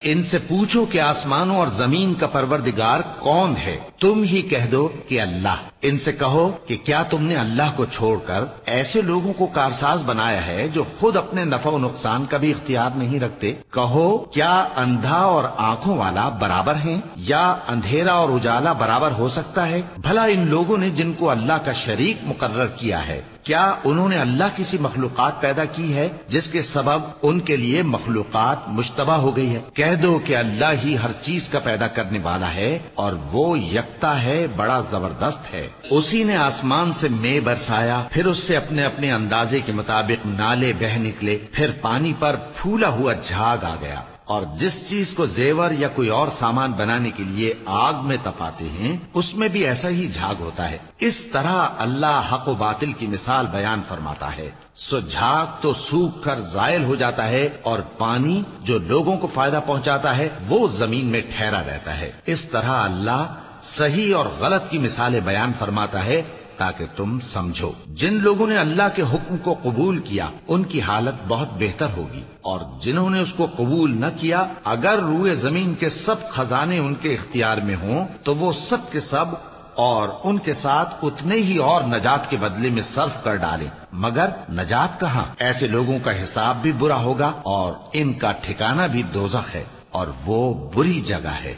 ان سے پوچھو کہ آسمانوں اور زمین کا پروردگار کون ہے؟ تم ہی کہہ دو کہ اللہ۔ ان سے کہو کہ کیا تم نے اللہ کو چھوڑ کر ایسے لوگوں کو کارساز بنایا ہے جو خود اپنے نفع و نقصان کا بھی اختیار نہیں رکھتے؟ کہو کیا اندھا اور آنکھوں والا برابر ہیں، یا اندھیرا اور اجالا برابر ہو سکتا ہے؟ بھلا ان لوگوں نے جن کو اللہ کا شریک مقرر کیا ہے، کیا انہوں نے اللہ کسی مخلوقات پیدا کی ہے جس کے سبب ان کے لیے مخلوقات مشتبہ ہو گئی ہے؟ کہہ دو کہ اللہ ہی ہر چیز کا پیدا کرنے والا ہے اور وہ یکتا ہے، بڑا زبردست ہے۔ اسی نے آسمان سے مے برسایا، پھر اس سے اپنے اپنے اندازے کے مطابق نالے بہ نکلے، پھر پانی پر پھولا ہوا جھاگ آ گیا، اور جس چیز کو زیور یا کوئی اور سامان بنانے کے لیے آگ میں تپاتے ہیں اس میں بھی ایسا ہی جھاگ ہوتا ہے۔ اس طرح اللہ حق و باطل کی مثال بیان فرماتا ہے۔ سو جھاگ تو سوکھ کر زائل ہو جاتا ہے، اور پانی جو لوگوں کو فائدہ پہنچاتا ہے وہ زمین میں ٹھہرا رہتا ہے۔ اس طرح اللہ صحیح اور غلط کی مثالیں بیان فرماتا ہے تاکہ تم سمجھو۔ جن لوگوں نے اللہ کے حکم کو قبول کیا ان کی حالت بہت بہتر ہوگی، اور جنہوں نے اس کو قبول نہ کیا، اگر روئے زمین کے سب خزانے ان کے اختیار میں ہوں تو وہ سب کے سب اور ان کے ساتھ اتنے ہی اور نجات کے بدلے میں صرف کر ڈالیں، مگر نجات کہاں؟ ایسے لوگوں کا حساب بھی برا ہوگا اور ان کا ٹھکانہ بھی دوزخ ہے، اور وہ بری جگہ ہے۔